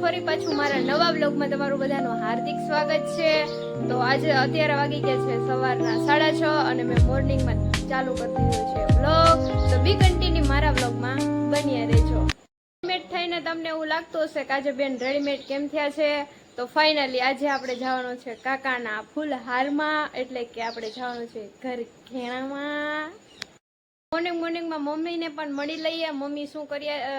ફરી પાછું મારા નવા બ્લોગમાં તમારું બધાનું હાર્દિક સ્વાગત છે। તો આજે અત્યારે વાગી ગયા છે સવારના 6:30 અને મેં મોર્નિંગમાં ચાલુ કરી દીધો છે બ્લોગ। તો બી કન્ટિન્યુ મારા બ્લોગમાં બન્યા રહેજો। રેડીમેડ થઈને તમને એવું લાગતું હશે કે આજે બેન રેડીમેડ કેમ થયા છે, તો ફાઇનલી આજે આપણે જવાનું છે કાકાના ફૂલહારમાં, એટલે કે આપણે જવાનું છે ઘર ઘેણામાં। મોર્નિંગમાં મમ્મીને પણ મળી લઈએ, મમ્મી શું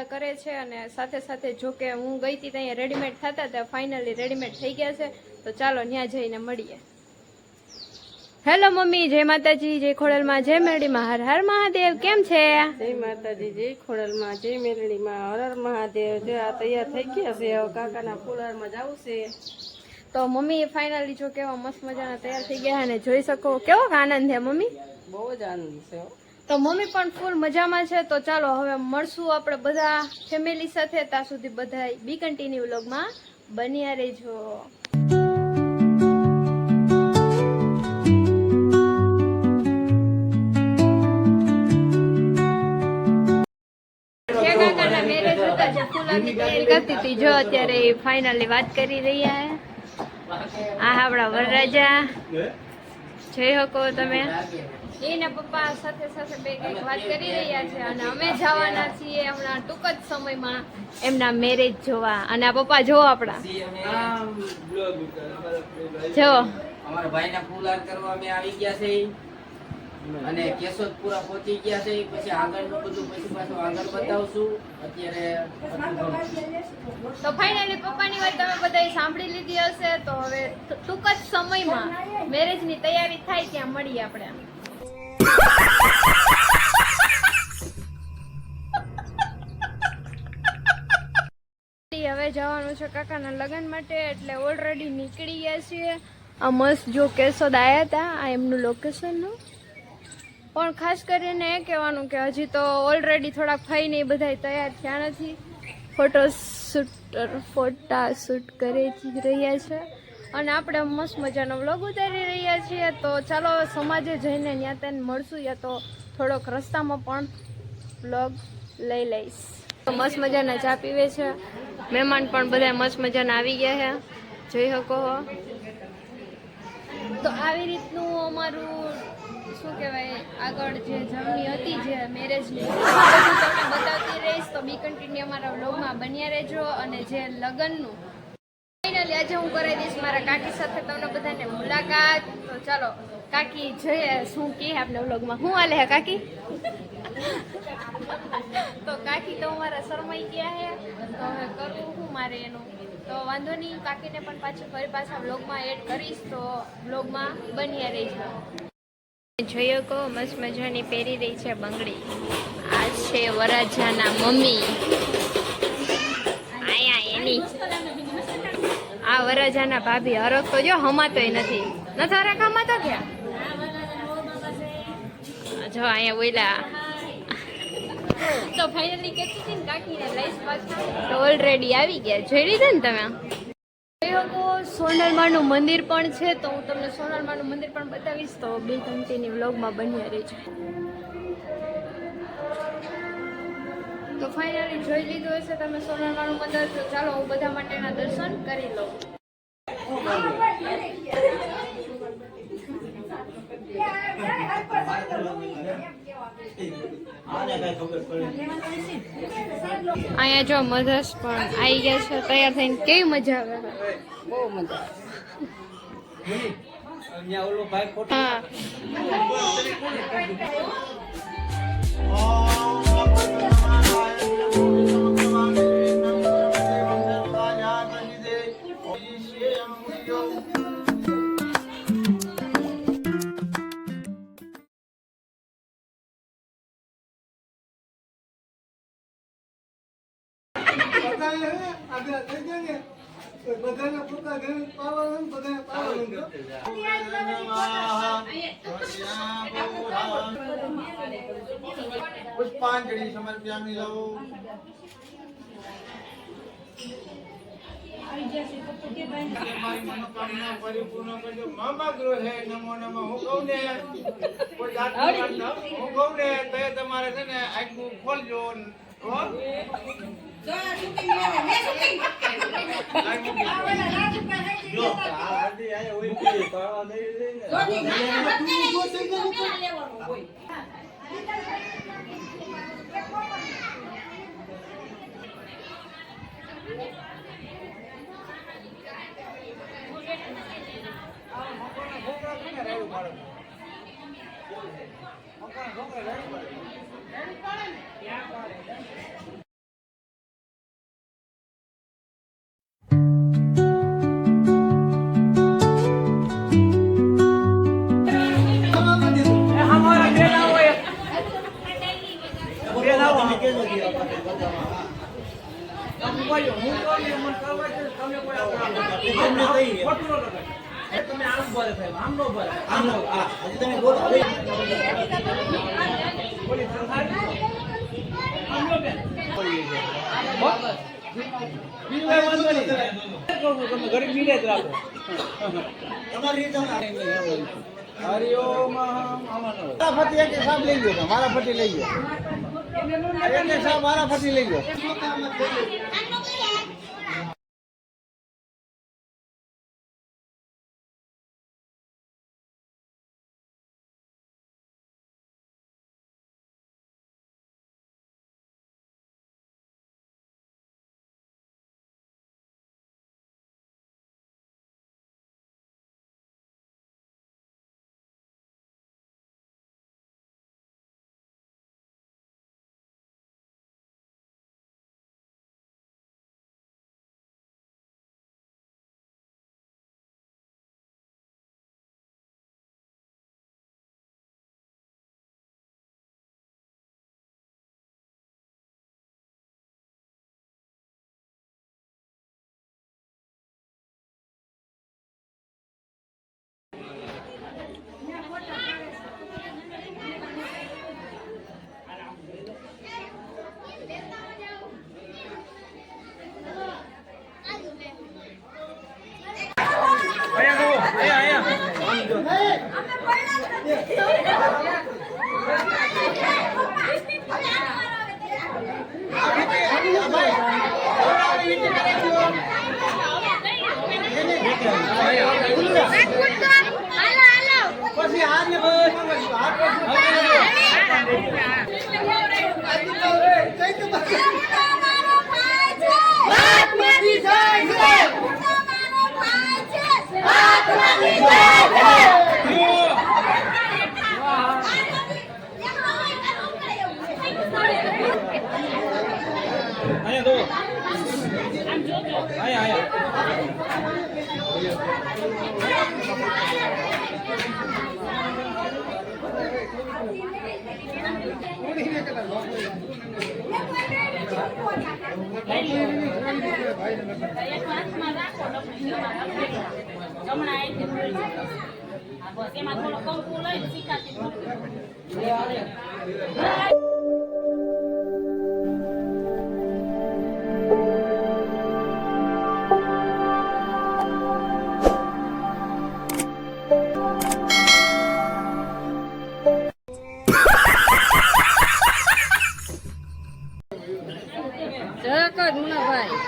કરે છે, અને સાથે સાથે જો કે હું ગઈ હતી ત્યાં રેડીમેડ થતા હતા, ફાઇનલી રેડીમેડ થઈ ગયા છે। તો ચાલો ત્યાં જઈને મળીએ। હેલો મમ્મી, જય માતાજી, જય ખોડલમાં, જય મેરડીમાં, હર હર મહાદેવ। કેમ છે? જય માતાજી, જય ખોડલમાં, જય મેરડીમાં, હર હર મહાદેવ। જો આ તૈયાર થઈ ગયા છે, હવે કાકાના ફૂલહારમાં જવું છે। તો મમ્મી ફાઇનલી જો કેવા મસ્ત મજાના તૈયાર થઈ ગયા અને જોઈ શકો કેવો આનંદ છે મમ્મી, બહુ જ આનંદ છે। તો મમ્મી પણ ફૂલ મજામાં છે। તો ચાલો હવે મળશું આપણે બધા ફેમિલી સાથે, ત્યાં સુધી બધા બી કન્ટિન્યુ વ્લોગમાં બન્યા રહેજો। કાકાના મેરેજ હતા, જે ફૂલોની તૈયારી કરતી હતી, જો અત્યારે ફાઇનલી વાત કરી રહ્યા છે। આ આપણા વરરાજા જોઈ શકો તમે, એના પપ્પા સાથે સાથે બે કઈક વાત કરી રહ્યા છે, અને અમે જવાના છીએ હમણાં ટૂંક જ સમયમાં એમના મેરેજ જોવા। અને આ પપ્પા જો આપણા જો અમારા ભાઈના ફૂલહાર કરવા અમે આવી ગયા છે, અને કેશોદપુરા પહોંચી ગયા છે। પછી આગળનું બધું પછી પાછું આગળ બતાવશું અત્યારે। તો ફાઇનલી પપ્પાની વાત તમે બધાએ સાંભળી લીધી હશે। તો હવે ટૂંક જ સમયમાં મેરેજની તૈયારી થાય ત્યાં મળીએ આપણે। હવે જવાનું છે કાકાના લગ્ન માટે, એટલે ઓલરેડી નીકળી ગયા છીએ। આ મસ્ત જો કેશોદ આવ્યા હતા, આ એમનું લોકેશનનું। પણ ખાસ કરીને એ કહેવાનું કે હજી તો ઓલરેડી થોડાક ફઈને બધા તૈયાર થયા નથી, ફોટા શૂટ કરી રહ્યા છે, અને આપણે મસ્ત મજાનો વ્લોગ ઉતારી રહ્યા છીએ। તો ચાલો સમાજે જઈને ત્યાં તેને મળશું, યા તો થોડોક રસ્તામાં પણ વ્લોગ લઈ લઈશ। તો મસ્ત મજાના ચા પીવે છે, મહેમાન પણ બધા મસ્ત મજાના આવી ગયા છે, જોઈ શકો। તો આવી રીતનું અમારું શું કહેવાય આગળ જે જર્ની હતી જે મેરેજની તમને બતાવતી રહીશ। તો બી કન્ટિન્યુ અમારા વ્લોગમાં બન્યા રહેજો। અને જે લગ્નનું ફાઇનલી આજે હું કરાવી દઈશ મારા કાકી સાથે તમને બધાને મુલાકાત। તો ચાલો કાકી જોઈએ શું કહે આપણે વ્લોગમાં, શું હાલે હે કાકી? તો કાકી તો અમારા શરમાઈ ગયા છે, તો હવે કરવું શું મારે એનું, તો વાંધો નહીં, કાકીને પણ ફરી પાછા વ્લોગમાં એડ કરીશ। તો વ્લોગમાં બન્યા રહેજો। જોયો કો મસ્ત મજાની પહેરી રહી છે બંગડી, આ છે વરાજાના મમ્મી, આયા એની આ વરરાજાના ભાભી હરખ તો જો હમાતોય નથી હરખ હમાતો ક્યાં જો અહીંયા બોલ્યા તો ફાઇનલી કેટલી હતી ને કાકીને લઈશ પાછા તો ઓલરેડી આવી ગયા જોઈ લીધા ને તમે સોનલમાનું મંદિર પણ છે તો હું તમને સોનલમાનું મંદિર પણ બતાવીશ તો બે ઘંટીની વ્લોગમાં બન્યા રહેજો તો ફાઇનલી જોઈ લીધું હશે તમે સોનલમાનું મંદિર તો ચાલો હું બધા માટેના દર્શન કરી લઉં અહીંયા જો મધર્સ પણ આવી ગયા છે તૈયાર થઈને કેવી મજા આવે બહુ મજા હા પુષ્પાંજલિ સમર્પયામિ લો મનોકામના પરિપૂર્ણ કરજો મામા ગૃહે નમો નમઃ હું કહું ને કોઈ જાતનું હું કહું ને તો તમારે છે ને આખું ખોલજો હો હરિઓમ મારા ફટી એક સાબ લઈ ગયો મારા ફટી લઈ ગયો એક સાબ મારા ફટી લઈ ગયો જમણા આઈથી મળી જાય. હા બસ એમાં થોડો કંકુ લઈને સીકાથી જરાક જ મુનાભાઈ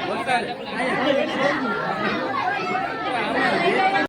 બોલતા